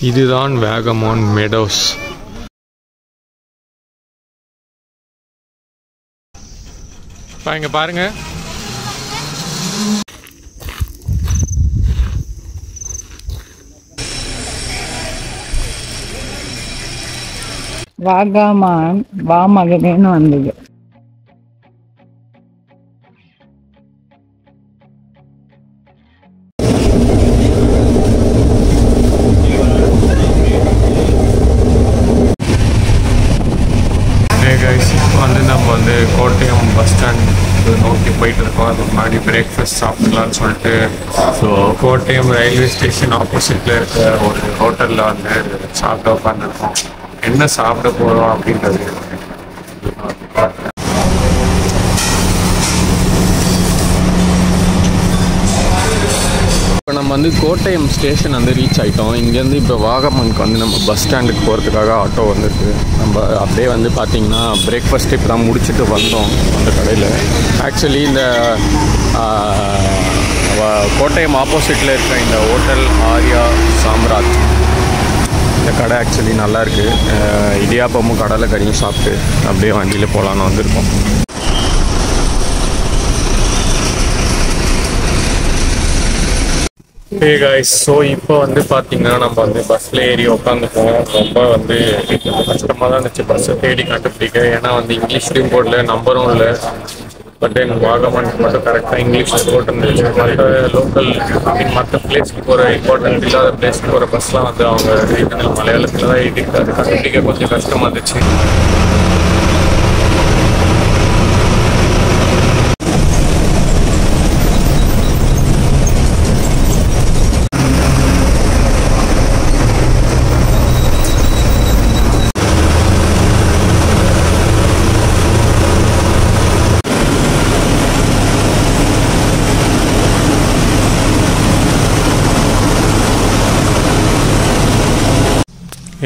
இதுதான் வேகமான் மெடோஸ். இங்க பாருங்க, வாகாமான் வா மகனேன்னு வந்தது. இப்போ வந்து நம்ம வந்து கோட்டயம் பஸ் ஸ்டாண்ட் நோக்கி போயிட்டு இருக்கோம். அது முன்னாடி பிரேக்ஃபாஸ்ட் சாப்பிடலான்னு சொல்லிட்டு ஸோ கோட்டயம் ரயில்வே ஸ்டேஷன் ஆப்போசிட்டில் இருக்க ஒரு ஹோட்டலில் வந்து சாப்பிட உட்காந்துருக்கோம். என்ன சாப்பிட போகிறோம் அப்படின்றது இப்போ நம்ம வந்து கோட்டயம் ஸ்டேஷன் வந்து ரீச் ஆகிட்டோம். இங்கேருந்து இப்போ வாகமானுக்கு வந்து நம்ம பஸ் ஸ்டாண்டுக்கு போகிறதுக்காக ஆட்டோ வந்துருக்கு. நம்ம அப்படியே வந்து பார்த்திங்கன்னா பிரேக்ஃபாஸ்ட் இப்போ தான் முடிச்சுட்டு வந்தோம் அந்த கடையில். ஆக்சுவலி இந்த கோட்டயம் ஆப்போசிட்டில் இருக்கிற இந்த ஹோட்டல் ஆர்யா சாம்ராஜ், இந்த கடை ஆக்சுவலி நல்லாயிருக்கு. இடியாப்பமும் கடலை கறியும் சாப்பிட்டு அப்படியே வண்டியில் போகலான்னு வந்திருக்கோம். ஹே காய்ஸ், ஸோ இப்போ வந்து பார்த்தீங்கன்னா நம்ம வந்து பஸ்ஸில் ஏறி உட்காந்துப்போம். ரொம்ப வந்து கஷ்டமாக தான் இருந்துச்சு பஸ்ஸை தேடி கண்டுபிடிக்க. ஏன்னா வந்து இங்கிலீஷ்லேயும் போடல, நம்பரும் இல்லை. பட் என் வாகமானுக்கு மட்டும் கரெக்டாக இங்கிலீஷில் போட்டுருந்துச்சு. மற்ற லோக்கல் மற்ற பிளேஸ்க்கு போகிற இம்பார்ட்டன்ட் இல்லாத பிளேஸ்க்கு போகிற பஸ்லாம் வந்து அவங்க மலையாளத்தில் தான் எழுதியிருக்காரு. கண்டுபிடிக்க கொஞ்சம் கஷ்டமாக இருந்துச்சு.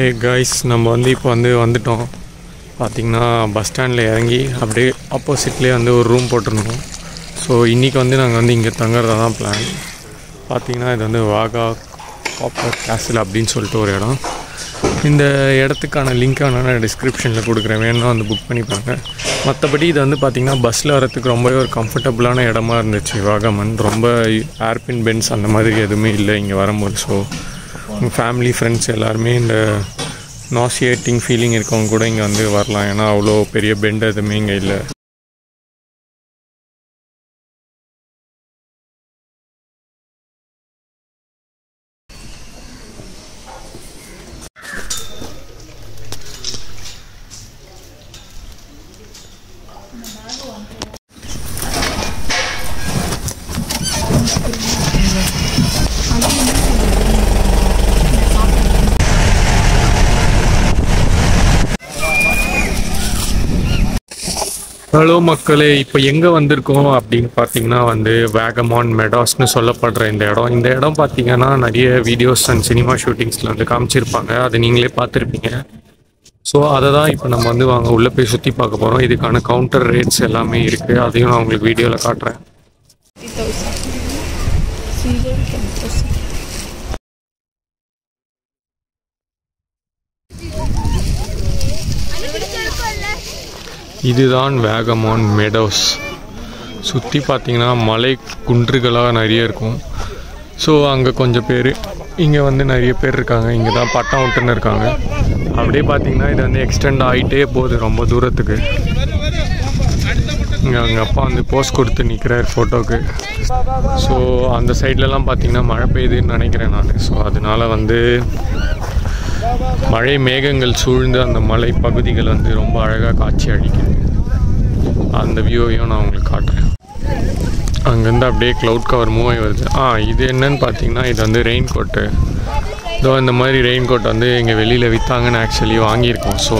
ஹே காய்ஸ், நம்ம வந்து இப்போ வந்துட்டோம். பார்த்திங்கன்னா பஸ் ஸ்டாண்டில் இறங்கி அப்படியே ஆப்போசிட்லேயே வந்து ஒரு ரூம் போட்டிருந்தோம். ஸோ இன்றைக்கி வந்து நாங்கள் வந்து இங்கே தங்குறதா தான் பிளான். பார்த்திங்கன்னா இது வந்து வாகா காப்பர் கேசல் அப்படின்னு சொல்லிட்டு ஒரு இடம். இந்த இடத்துக்கான லிங்க்கான நான் டிஸ்கிரிப்ஷனில் கொடுக்குறேன், வேணும்னா வந்து புக் பண்ணிப்பாங்க. மற்றபடி இது வந்து பார்த்திங்கன்னா பஸ்ஸில் வரத்துக்கு ரொம்பவே ஒரு கம்ஃபர்டபுளான இடமா இருந்துச்சு வாகமான். ரொம்ப ஏர்பின் பென்ஸ் அந்த மாதிரி எதுவுமே இல்லை இங்கே வரும்போது. ஸோ உங்கள் ஃபேமிலி ஃப்ரெண்ட்ஸ் எல்லாருமே இந்த நாசியேட்டிங் ஃபீலிங் இருக்கவங்க கூட இங்கே வந்து வரலாம். ஏன்னா அவ்வளோ பெரிய பெண்ட் எதுவுமே இங்கே இல்லை. ஹலோ மக்களே, இப்போ எங்கே வந்திருக்கோம் அப்படின்னு பார்த்தீங்கன்னா வந்து வேகமான் மெடாஸ்னு சொல்லப்படுற இந்த இடம் பார்த்தீங்கன்னா நிறைய வீடியோஸ் அண்ட் சினிமா ஷூட்டிங்ஸில் வந்து காமிச்சிருப்பாங்க. அதை நீங்களே பார்த்துருப்பீங்க. ஸோ அதை தான் இப்போ நம்ம வந்து வாங்க உள்ளே போய் சுற்றி பார்க்க போகிறோம். இதுக்கான கவுண்டர் ரேட்ஸ் எல்லாமே இருக்குது, அதையும் நான் உங்களுக்கு வீடியோவில் காட்டுறேன். இதுதான் வேகமான் மெடோஸ். சுற்றி பார்த்தீங்கன்னா மலை குன்றுகளாக நிறைய இருக்கும். ஸோ அங்கே கொஞ்சம் பேர், இங்கே வந்து நிறைய பேர் இருக்காங்க. இங்கே தான் பட்டம் விட்டுன்னு இருக்காங்க. அப்படியே பார்த்தீங்கன்னா இது வந்து எக்ஸ்டெண்ட் ஆகிட்டே போகுது ரொம்ப தூரத்துக்கு. இங்கே அவங்க அப்பா வந்து போஸ் கொடுத்து நிற்கிறார் ஃபோட்டோவுக்கு. ஸோ அந்த சைட்லலாம் பார்த்தீங்கன்னா மழை பெய்யுதுன்னு நினைக்கிறேன் நான். ஸோ அதனால வந்து மழை மேகங்கள் சூழ்ந்து அந்த மலை பகுதிகள் வந்து ரொம்ப அழகாக காட்சி அளிக்குது. அந்த வியூவையும் நான் உங்களுக்கு காட்டுறேன். அங்கேருந்து அப்படியே க்ளவுட் கவர் மூவ் ஆகி வருது. இது என்னன்னு பார்த்தீங்கன்னா இது வந்து ரெயின் கோட்டு. இதோ இந்த மாதிரி ரெயின் கோட் வந்து இங்கே வெளியில் விற்றாங்கன்னு ஆக்சுவலி வாங்கியிருக்கோம். ஸோ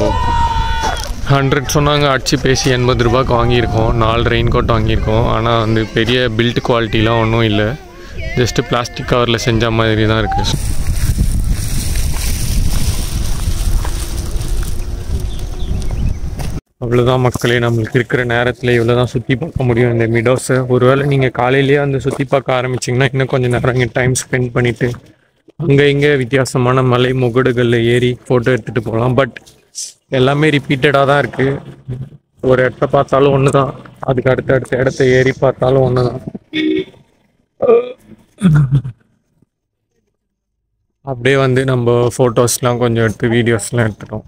100 சொன்னாங்க, அடிச்சு பேசி 80 ரூபாய்க்கு வாங்கியிருக்கோம். 4 ரெயின் கோட் வாங்கியிருக்கோம். ஆனால் வந்து பெரிய பில்ட் குவாலிட்டிலாம் ஒன்றும் இல்லை, ஜஸ்ட்டு பிளாஸ்டிக் கவரில் செஞ்ச மாதிரி தான் இருக்குது. அவ்வளோதான் மக்களே, நம்மளுக்கு இருக்கிற நேரத்தில் இவ்வளோ தான் சுற்றி பார்க்க முடியும் இந்த மிடோஸை. ஒருவேளை நீங்கள் காலையிலேயே வந்து சுற்றி பார்க்க ஆரம்பிச்சிங்கன்னா இன்னும் கொஞ்சம் நேரம் இங்கே டைம் ஸ்பெண்ட் பண்ணிவிட்டு அங்கே இங்கே வித்தியாசமான மலை முகடுகளில் ஏறி ஃபோட்டோ எடுத்துகிட்டு போகலாம். பட் எல்லாமே ரிப்பீட்டடாக தான் இருக்குது. ஒரு இடத்த பார்த்தாலும் ஒன்று தான், அதுக்கு அடுத்த இடத்த ஏறி பார்த்தாலும் ஒன்று தான். அப்படியே வந்து நம்ம ஃபோட்டோஸ்லாம் கொஞ்சம் எடுத்து வீடியோஸ்லாம் எடுத்துட்டோம்.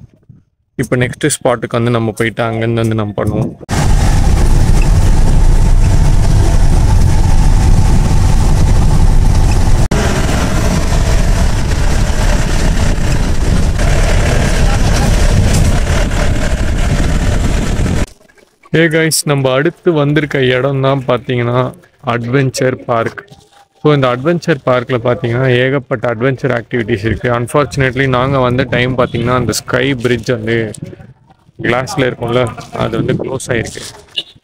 இப்போ நெக்ஸ்ட்டு ஸ்பாட்டுக்கு வந்து நம்ம போயிட்டு அங்கேருந்து வந்து நம்ம பண்ணுவோம். ஏ கைஸ், நம்ம அடுத்து வந்திருக்க இடம் தான் பார்த்தீங்கன்னா அட்வென்ச்சர் பார்க். ஸோ இந்த அட்வென்ச்சர் பார்க்கில் பார்த்தீங்கன்னா ஏகப்பட்ட அட்வென்ச்சர் ஆக்டிவிட்டீஸ் இருக்குது. அன்ஃபார்ச்சுனேட்லி நாங்கள் வந்த டைம் பார்த்தீங்கன்னா அந்த ஸ்கை பிரிட்ஜ் வந்து கிளாஸில் இருக்கும்ல, அது வந்து க்ளோஸ் ஆகிருக்கு.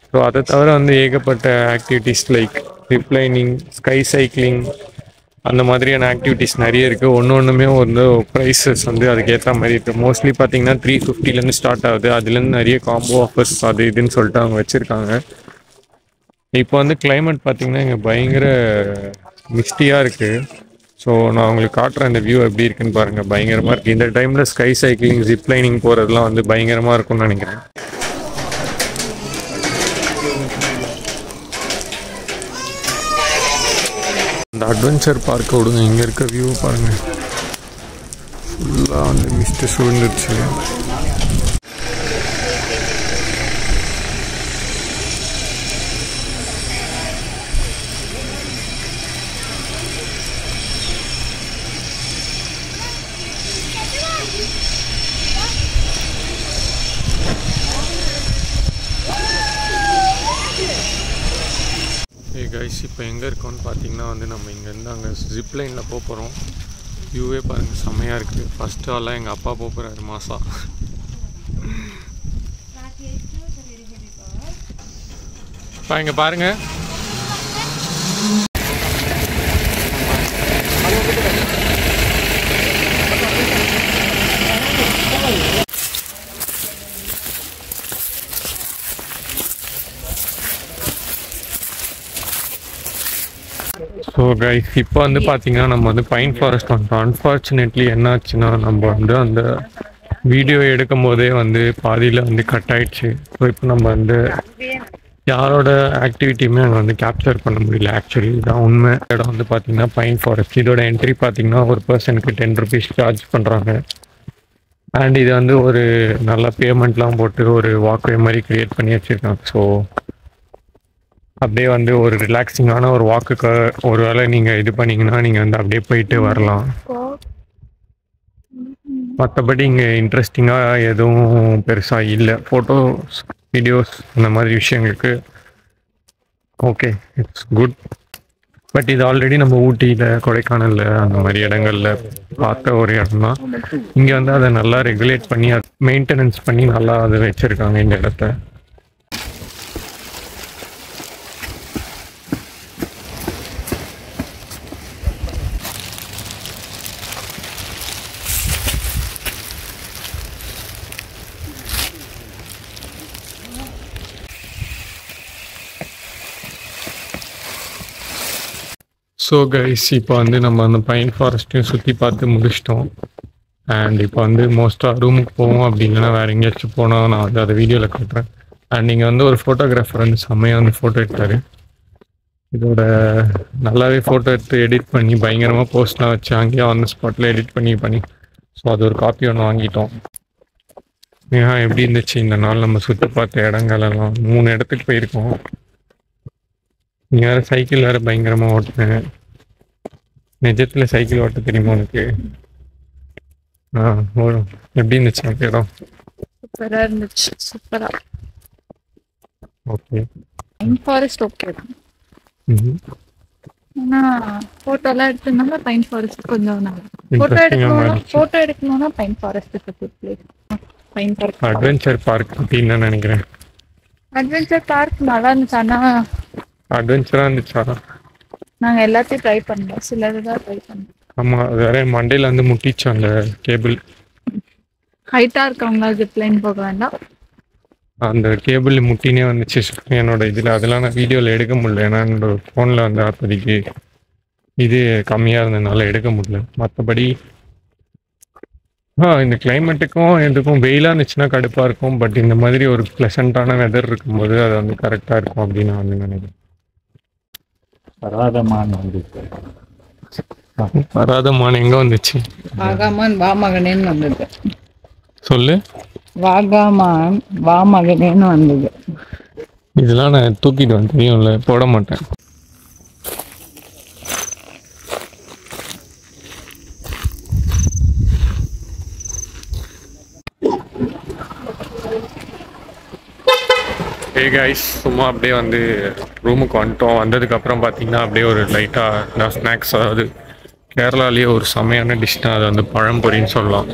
ஸோ அதை தவிர வந்து ஏகப்பட்ட ஆக்டிவிட்டீஸ் லைக் ரிப்ளைனிங், ஸ்கை சைக்கிளிங், அந்த மாதிரியான ஆக்டிவிட்டீஸ் நிறைய இருக்குது. ஒன்றுமே வந்து ப்ரைஸஸ் வந்து அதுக்கேற்ற மாதிரி இருக்குது. மோஸ்ட்லி பார்த்தீங்கன்னா 350லேருந்து ஸ்டார்ட் ஆகுது. அதுலேருந்து நிறைய காம்போ ஆஃபர்ஸ் அது இதுன்னு சொல்லிட்டு அவங்க வச்சுருக்காங்க. இப்போ வந்து கிளைமேட் பார்த்தீங்கன்னா இங்கே பயங்கர மிஸ்டியாக இருக்குது. ஸோ நான் உங்களுக்கு காட்டுறேன் இந்த வியூ எப்படி இருக்குன்னு பாருங்கள். பயங்கரமாக இருக்குது. இந்த டைமில் ஸ்கை சைக்கிளிங், ஜிப்லைனிங் போகிறதுலாம் வந்து பயங்கரமாக இருக்கும்னு நினைக்கிறேன். இந்த அட்வென்ச்சர் பார்க்க விடுங்க, இங்கே இருக்க வியூ பாருங்கள். ஃபுல்லாக வந்து மிஸ்ட்டு சூழ்ந்துருச்சு. கைஸ், இப்போ எங்கே இருக்கோன்னு பார்த்தீங்கன்னா வந்து நம்ம இங்கேருந்து அங்கே ஜிப்லைனில் போக போகிறோம். வியூவே பாருங்கள், செம்மையாக இருக்குது. ஃபஸ்ட்டு ஆளாக எங்கள் அப்பா போக போகிறாரு மாசா. இங்கே பாருங்கள். ஸோ கைஸ், இப்போ வந்து பார்த்தீங்கன்னா நம்ம வந்து பைன் ஃபாரஸ்ட் வந்துட்டோம். அன்ஃபார்ச்சுனேட்லி என்ன ஆச்சுன்னா நம்ம வந்து அந்த வீடியோ எடுக்கும் போதே வந்து பாதியில் வந்து கட் ஆயிடுச்சு. ஸோ இப்போ நம்ம வந்து யாரோட ஆக்டிவிட்டியுமே அங்கே வந்து கேப்சர் பண்ண முடியல. ஆக்சுவலி இதான் உண்மை. இடம் வந்து பார்த்தீங்கன்னா பைன் ஃபாரஸ்ட். இதோட என்ட்ரி பார்த்தீங்கன்னா ஒரு பர்சனுக்கு 10 rupees சார்ஜ் பண்ணுறாங்க. அண்ட் இது வந்து ஒரு நல்ல பேமெண்ட்லாம் போட்டு ஒரு வாக்வே மாதிரி க்ரியேட் பண்ணி வச்சுருக்காங்க. ஸோ அப்படியே வந்து ஒரு ரிலாக்ஸிங்கான ஒரு வாக்குக்கு ஒரு வேளை நீங்கள் இது பண்ணிங்கன்னா நீங்கள் வந்து அப்படியே போயிட்டு வரலாம். மற்றபடி இங்கே இன்ட்ரெஸ்டிங்காக எதுவும் பெருசாக இல்லை. ஃபோட்டோஸ், வீடியோஸ், அந்த மாதிரி விஷயங்களுக்கு ஓகே, இட்ஸ் குட். பட் இது ஆல்ரெடி நம்ம ஊட்டியில், கொடைக்கானலில் அந்த மாதிரி இடங்களில் பார்த்த ஒரு இடம் தான். இங்கே வந்து அதை நல்லா ரெகுலேட் பண்ணி மெயின்டெனன்ஸ் பண்ணி நல்லா அதை வச்சுருக்காங்க இந்த இடத்த. ஸோ கைஸ், இப்போ வந்து நம்ம அந்த பைன் ஃபாரஸ்ட்டையும் சுற்றி பார்த்து முடிச்சிட்டோம். அண்ட் இப்போ வந்து மோஸ்ட்டாக ரூமுக்கு போவோம். அப்படி இல்லைன்னா வேறு எங்கேயாச்சும் போனால் நான் வந்து அதை வீடியோவில் காட்டுறேன். அண்ட் நீங்கள் வந்து ஒரு ஃபோட்டோகிராஃபர் வந்து செம்மையாக வந்து ஃபோட்டோ எடுத்தார். இதோட நல்லாவே ஃபோட்டோ எடுத்து எடிட் பண்ணி பயங்கரமாக போஸ்ட்லாம் வச்சு அங்கேயே அந்த ஸ்பாட்டில் எடிட் பண்ணி ஸோ அது ஒரு காப்பி ஒன்று வாங்கிட்டோம். ஏன் எப்படி இருந்துச்சு இந்த நாள் நம்ம சுற்றி பார்த்த இடங்களெல்லாம்? 3 இடத்துக்கு போயிருக்கோம். நீ வேறு சைக்கிள் வேறு பயங்கரமாக ஓட்டுனேன். நிஜத்தில் சைக்கிள் ஓட்ட தெரியுமா உனக்கு? எப்படி இருந்துச்சு அந்த இடம்? சூப்பராக இருந்துச்சு. சூப்பராக. ஓகே, பைன் ஃபாரஸ்ட் ஓகே தான். ஆனால் ஃபோட்டோலாம் எடுத்துருந்தாங்க. பைன் ஃபாரஸ்ட் கொஞ்சம் நல்லா. ஃபோட்டோ எடுக்கணும்னா pine forest place. Pine forest adventure park அப்படின்னு நான் நினைக்கிறேன். அட்வென்ச்சர் பார்க் நல்லா இருந்துச்சு. ஆனால் அட்வென்ச்சராக இருந்துச்சா? நாங்கள் எல்லாத்தையும் ட்ரை பண்ணோம். சிலது தான் ட்ரை பண்ணோம். ஆமாம், அது வேற மண்டையில் வந்து முட்டிச்சு அந்த கேபிள். ஹைட்டாக இருக்கவங்களா ஜிப்லைன் போக வேண்டாம். அந்த கேபிள் முட்டினே வந்துச்சு என்னோட இதில். அதெல்லாம் நான் வீடியோவில் எடுக்க முடியல, ஏன்னா என்னோட ஃபோனில் வந்து அப்போதைக்கு இது கம்மியாக இருந்ததுனால எடுக்க முடியல. மற்றபடி இந்த கிளைமேட்டுக்கும் இதுக்கும் வெயிலாக இருந்துச்சுன்னா கடுப்பாக இருக்கும். பட் இந்த மாதிரி ஒரு ப்ளசண்ட்டான வெதர் இருக்கும்போது அது வந்து கரெக்டாக இருக்கும் அப்படின்னு நான் வந்து நினைக்கிறேன். வராதமான் வந்துச்சு. வராதமான எங்கே வந்துச்சு? வாகாமான் வா மகனேன்னு வந்தது. சொல்லு. வாகாமான் வா மகனேன்னு வந்தது. இதெல்லாம் நான் தூக்கிடுவேன், தெரியும்ல, போட மாட்டேன். ஹே கைஸ், சும்மா அப்படியே வந்து ரூமுக்கு வந்துட்டோம். வந்ததுக்கப்புறம் பார்த்தீங்கன்னா அப்படியே ஒரு லைட்டாக ஸ்நாக்ஸ், அதாவது கேரளாலேயே ஒரு செமையான டிஷ் தான், அது வந்து பழம்பொரின்னு சொல்லலாம்.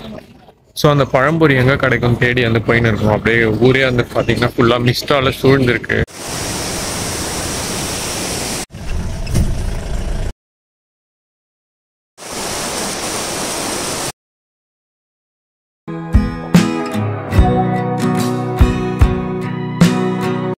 ஸோ அந்த பழம்பொரி எங்கே கிடைக்கும் தேடி வந்து போயின்னு இருக்கும். அப்படியே ஊரே வந்து பார்த்தீங்கன்னா ஃபுல்லாக மிஸ்டால் சூழ்ந்துருக்கு.